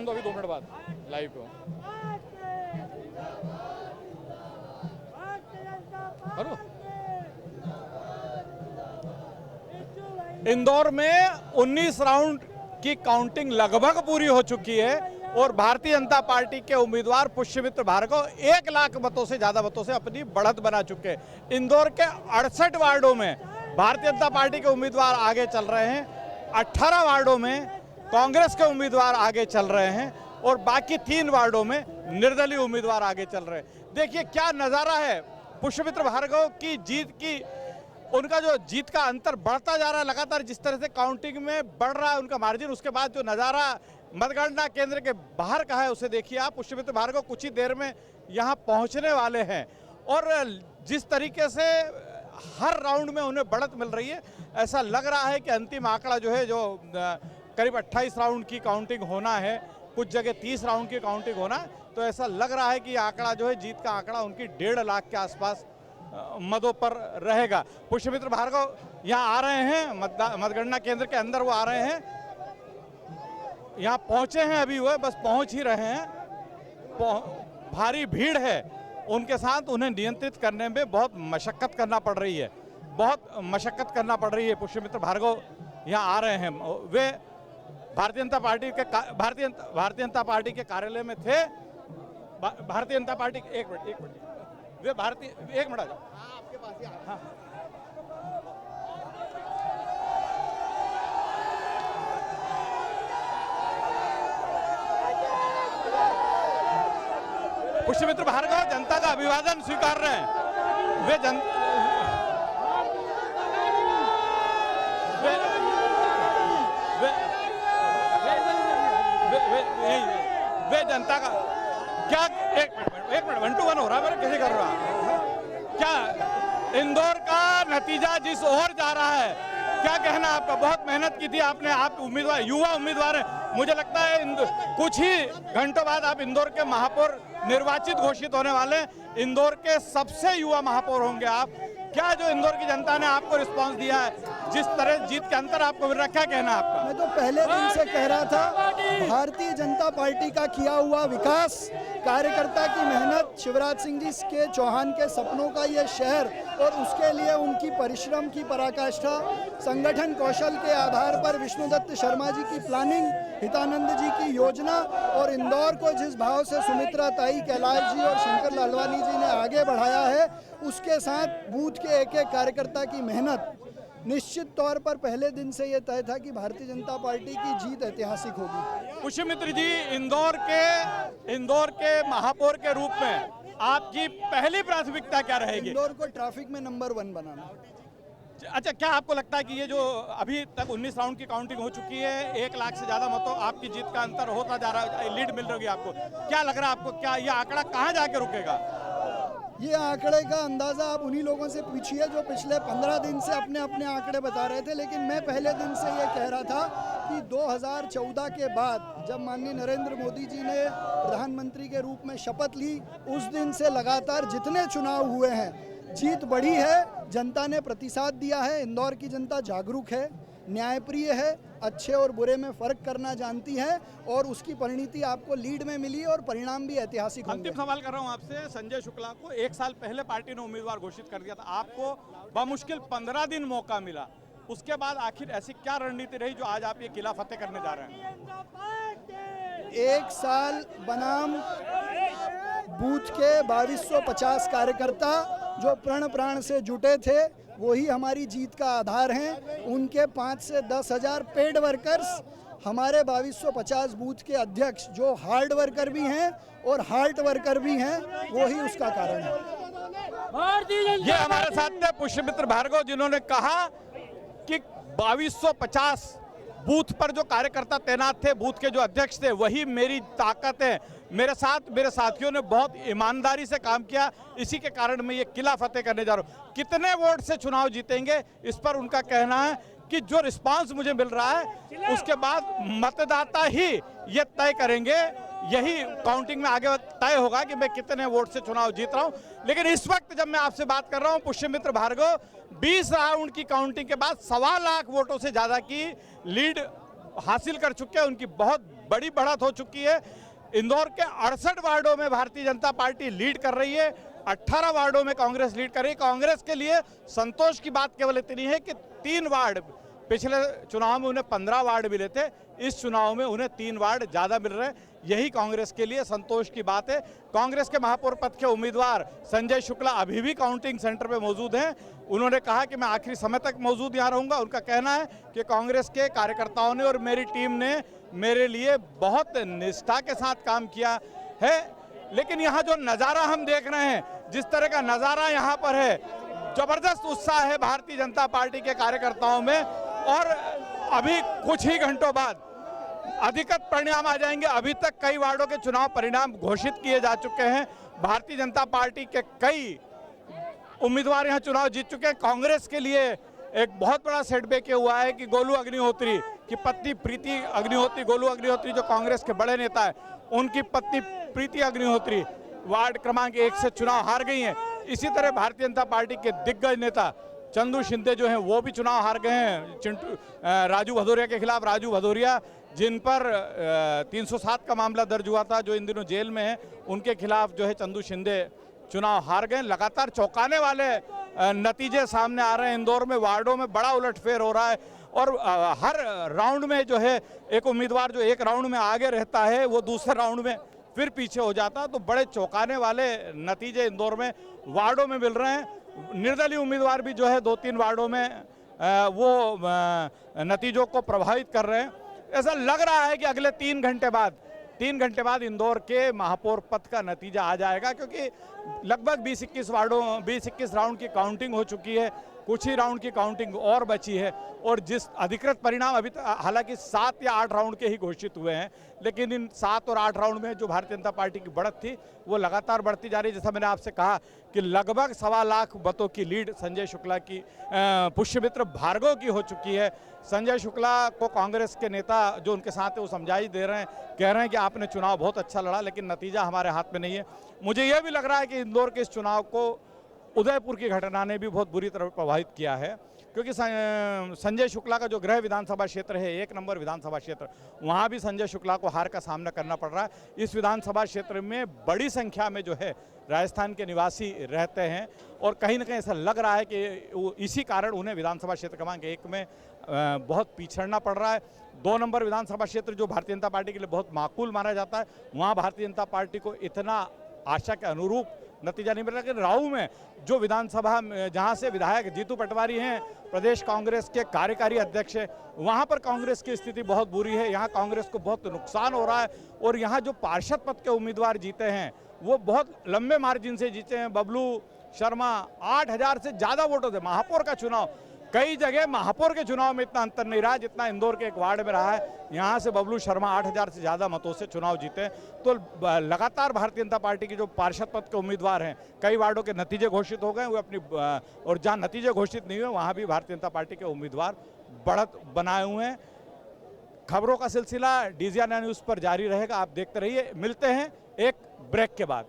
दो अभी 2 मिनट बाद लाइव को। हेलो, इंदौर में 19 राउंड की काउंटिंग लगभग पूरी हो चुकी है और भारतीय जनता पार्टी के उम्मीदवार पुष्यमित्र भार्गव 1 लाख मतों से ज्यादा मतों से अपनी बढ़त बना चुके हैं। इंदौर के 68 वार्डों में भारतीय जनता पार्टी के उम्मीदवार आगे चल रहे हैं, 18 वार्डों में कांग्रेस के उम्मीदवार आगे चल रहे हैं और बाकी 3 वार्डों में निर्दलीय उम्मीदवार आगे चल रहे हैं। देखिए क्या नजारा है, पुष्यमित्र भार्गव की जीत की, उनका जो जीत का अंतर बढ़ता जा रहा है लगातार, जिस तरह से काउंटिंग में बढ़ रहा है उनका मार्जिन। उसके बाद जो नज़ारा मतगणना केंद्र के बाहर का है उसे देखिए आप। पुष्यमित्र भार्गव कुछ ही देर में यहाँ पहुँचने वाले हैं और जिस तरीके से हर राउंड में उन्हें बढ़त मिल रही है, ऐसा लग रहा है कि अंतिम आंकड़ा जो है, जो करीब 28 राउंड की काउंटिंग होना है, कुछ जगह 30 राउंड की काउंटिंग होना है, तो ऐसा लग रहा है कि आंकड़ा जो है, जीत का आंकड़ा उनकी 1.5 लाख के आसपास मतों पर रहेगा। पुष्यमित्र भार्गव यहाँ आ रहे हैं, मतगणना केंद्र के अंदर वो आ रहे हैं, यहाँ पहुंचे हैं अभी, वो बस पहुंच ही रहे हैं। भारी भीड़ है उनके साथ, उन्हें नियंत्रित करने में बहुत मशक्कत करना पड़ रही है, बहुत मशक्कत करना पड़ रही है। पुष्यमित्र भार्गव यहाँ आ रहे हैं, वे भारतीय जनता पार्टी के कार्यालय में थे। भारतीय जनता पार्टी, एक मिनट, वे भारतीय, एक मिनट आ जाओ, आपके पास ही हाँ। पुष्यमित्र भार्गव जनता का अभिवादन स्वीकार रहे हैं। वे जनता का क्या, एक मिनट 1 to 1 हो रहा है, कैसे कर रहा क्या? इंदौर का नतीजा जिस ओर जा रहा है, क्या कहना आपका? बहुत मेहनत की थी आपने, आप उम्मीदवार, युवा उम्मीदवार हैं, मुझे लगता है कुछ ही घंटों बाद आप इंदौर के महापौर निर्वाचित घोषित होने वाले। इंदौर के सबसे युवा महापौर होंगे आप। क्या जो इंदौर की जनता ने आपको रिस्पांस दिया है, जिस तरह जीत के अंतर आपको मिल रहा है, क्या कहना आपका? मैं तो पहले दिन से कह रहा था, भारतीय जनता पार्टी का किया हुआ विकास, कार्यकर्ता की मेहनत, शिवराज सिंह जी के चौहान के सपनों का ये शहर और उसके लिए उनकी परिश्रम की पराकाष्ठा, संगठन कौशल के आधार पर विष्णुदत्त शर्मा जी की प्लानिंग, हितानंद जी की योजना और इंदौर को जिस भाव से सुमित्रा ताई, कैलाश जी और शंकर लालवानी जी ने आगे बढ़ाया है, उसके साथ बूथ के एक एक कार्यकर्ता की मेहनत, निश्चित तौर पर पहले दिन से यह तय था कि भारतीय जनता पार्टी की जीत ऐतिहासिक होगी। पुष्यमित्र जी, इंदौर के महापौर के रूप में आपकी पहली प्राथमिकता क्या रहेगी? इंदौर को ट्रैफिक में नंबर 1 बनाना। अच्छा, क्या आपको लगता है कि ये जो अभी तक 19 राउंड की काउंटिंग हो चुकी है, 1 लाख से ज्यादा मतों, आपकी जीत का अंतर होता जा रहा है, लीड मिल रही है आपको, क्या लग रहा है आपको, क्या ये आंकड़ा कहाँ जाके रुकेगा? ये आंकड़े का अंदाज़ा आप उन्हीं लोगों से पूछिए जो पिछले 15 दिन से अपने अपने आंकड़े बता रहे थे। लेकिन मैं पहले दिन से ये कह रहा था कि 2014 के बाद जब माननीय नरेंद्र मोदी जी ने प्रधानमंत्री के रूप में शपथ ली, उस दिन से लगातार जितने चुनाव हुए हैं, जीत बढ़ी है, जनता ने प्रतिसाद दिया है। इंदौर की जनता जागरूक है, न्यायप्रिय है, अच्छे और बुरे में फ़र्क करना जानती है और उसकी परिणति आपको लीड में मिली और परिणाम भी ऐतिहासिक होंगे। अंतिम सवाल कर रहा हूं आपसे, संजय शुक्ला को 1 साल पहले पार्टी ने उम्मीदवार घोषित कर दिया था, आपको बमुश्किल 15 दिन मौका मिला, उसके बाद आखिर ऐसी क्या रणनीति रही जो आज आप ये किला फतेह करने जा रहे हैं? 1 साल बनाम बूथ के 2250 कार्यकर्ता जो प्रण प्राण से जुटे थे, वही हमारी जीत का आधार हैं। उनके 5 से 10 हज़ार पेड वर्कर्स, हमारे 2250 बूथ के अध्यक्ष जो हार्ड वर्कर भी हैं और हार्ट वर्कर भी हैं, वही उसका कारण है। ये हमारे साथ थे पुष्यमित्र भार्गव, जिन्होंने कहा कि 2250 बूथ पर जो कार्यकर्ता तैनात थे, बूथ के जो अध्यक्ष थे, वही मेरी ताकत है। मेरे साथ मेरे साथियों ने बहुत ईमानदारी से काम किया, इसी के कारण मैं ये किला फतेह करने जा रहा हूँ। कितने वोट से चुनाव जीतेंगे, इस पर उनका कहना है कि जो रिस्पांस मुझे मिल रहा है उसके बाद मतदाता ही ये तय करेंगे, यही काउंटिंग में आगे तय होगा कि मैं कितने वोट से चुनाव जीत रहा हूं। लेकिन इस वक्त जब मैं आपसे बात कर रहा हूं, पुष्यमित्र भार्गव 20 राउंड की काउंटिंग के बाद 1.25 लाख वोटों से ज्यादा की लीड हासिल कर चुके हैं। उनकी बहुत बड़ी बढ़त हो चुकी है। इंदौर के 68 वार्डों में भारतीय जनता पार्टी लीड कर रही है, 18 वार्डों में कांग्रेस लीड कर रही है। कांग्रेस के लिए संतोष की बात केवल इतनी है कि 3 वार्ड, पिछले चुनाव में उन्हें 15 वार्ड मिले थे, इस चुनाव में उन्हें 3 वार्ड ज़्यादा मिल रहे हैं। यही कांग्रेस के लिए संतोष की बात है। कांग्रेस के महापौर पद के उम्मीदवार संजय शुक्ला अभी भी काउंटिंग सेंटर पे मौजूद हैं। उन्होंने कहा कि मैं आखिरी समय तक मौजूद यहाँ रहूँगा। उनका कहना है कि कांग्रेस के कार्यकर्ताओं ने और मेरी टीम ने मेरे लिए बहुत निष्ठा के साथ काम किया है। लेकिन यहाँ जो नज़ारा हम देख रहे हैं, जिस तरह का नज़ारा यहाँ पर है, जबरदस्त उत्साह है भारतीय जनता पार्टी के कार्यकर्ताओं में। और अभी कुछ ही घंटों बाद अधिकृत परिणाम आ जाएंगे। अभी तक कई वार्डों के चुनाव परिणाम घोषित किए जा चुके हैं। भारतीय जनता पार्टी के कई उम्मीदवार यहाँ चुनाव जीत चुके हैं। कांग्रेस के लिए एक बहुत बड़ा सेटबैक हुआ है कि गोलू अग्निहोत्री की पत्नी प्रीति अग्निहोत्री, गोलू अग्निहोत्री जो कांग्रेस के बड़े नेता है, उनकी पत्नी प्रीति अग्निहोत्री वार्ड क्रमांक 1 से चुनाव हार गई हैं। इसी तरह भारतीय जनता पार्टी के दिग्गज नेता चंदू शिंदे जो हैं वो भी चुनाव हार गए हैं राजू भदौरिया के खिलाफ। राजू भदौरिया जिन पर 307 का मामला दर्ज हुआ था, जो इन दिनों जेल में है, उनके खिलाफ जो है चंदू शिंदे चुनाव हार गए। लगातार चौंकाने वाले नतीजे सामने आ रहे हैं। इंदौर में वार्डों में बड़ा उलटफेर हो रहा है और हर राउंड में जो है एक उम्मीदवार जो एक राउंड में आगे रहता है वो दूसरे राउंड में फिर पीछे हो जाता है। तो बड़े चौंकाने वाले नतीजे इंदौर में वार्डों में मिल रहे हैं। निर्दलीय उम्मीदवार भी जो है 2-3 वार्डों में वो नतीजों को प्रभावित कर रहे हैं। ऐसा लग रहा है कि अगले 3 घंटे बाद इंदौर के महापौर पद का नतीजा आ जाएगा, क्योंकि लगभग 20-21 राउंड की काउंटिंग हो चुकी है। कुछ ही राउंड की काउंटिंग और बची है और जिस अधिकृत परिणाम अभी तक हालांकि 7 या 8 राउंड के ही घोषित हुए हैं, लेकिन इन 7 और 8 राउंड में जो भारतीय जनता पार्टी की बढ़त थी वो लगातार बढ़ती जा रही है। जैसा मैंने आपसे कहा कि लगभग 1.25 लाख मतों की लीड संजय शुक्ला की पुष्यमित्र भार्गव की हो चुकी है। संजय शुक्ला को कांग्रेस के नेता जो उनके साथ है वो समझाई दे रहे हैं, कह रहे हैं कि आपने चुनाव बहुत अच्छा लड़ा, लेकिन नतीजा हमारे हाथ में नहीं है। मुझे यह भी लग रहा है कि इंदौर के इस चुनाव को उदयपुर की घटना ने भी बहुत बुरी तरह प्रभावित किया है, क्योंकि संजय शुक्ला का जो गृह विधानसभा क्षेत्र है, 1 नंबर विधानसभा क्षेत्र, वहाँ भी संजय शुक्ला को हार का सामना करना पड़ रहा है। इस विधानसभा क्षेत्र में बड़ी संख्या में जो है राजस्थान के निवासी रहते हैं और कहीं ना कहीं ऐसा लग रहा है कि इसी कारण उन्हें विधानसभा क्षेत्र क्रमांक 1 में बहुत पिछड़ना पड़ रहा है। 2 नंबर विधानसभा क्षेत्र जो भारतीय जनता पार्टी के लिए बहुत माकूल माना जाता है, वहाँ भारतीय जनता पार्टी को इतना आशा के अनुरूप नतीजा नहीं मिला। लेकिन राऊ में जो विधानसभा जहां से विधायक जीतू पटवारी हैं, प्रदेश कांग्रेस के कार्यकारी अध्यक्ष हैं, वहां पर कांग्रेस की स्थिति बहुत बुरी है। यहां कांग्रेस को बहुत नुकसान हो रहा है और यहां जो पार्षद पद के उम्मीदवार जीते हैं वो बहुत लंबे मार्जिन से जीते हैं। बबलू शर्मा 8000 से ज़्यादा वोटों से। महापौर का चुनाव, कई जगह महापौर के चुनाव में इतना अंतर नहीं रहा जितना इंदौर के एक वार्ड में रहा है। यहाँ से बबलू शर्मा 8000 से ज़्यादा मतों से चुनाव जीते। तो लगातार भारतीय जनता पार्टी के जो पार्षद पद के उम्मीदवार हैं, कई वार्डों के नतीजे घोषित हो गए, वो अपनी और जहाँ नतीजे घोषित नहीं हुए वहाँ भी भारतीय जनता पार्टी के उम्मीदवार बढ़त बनाए हुए हैं। खबरों का सिलसिला DZN न्यूज़ पर जारी रहेगा, आप देखते रहिए। मिलते हैं एक ब्रेक के बाद।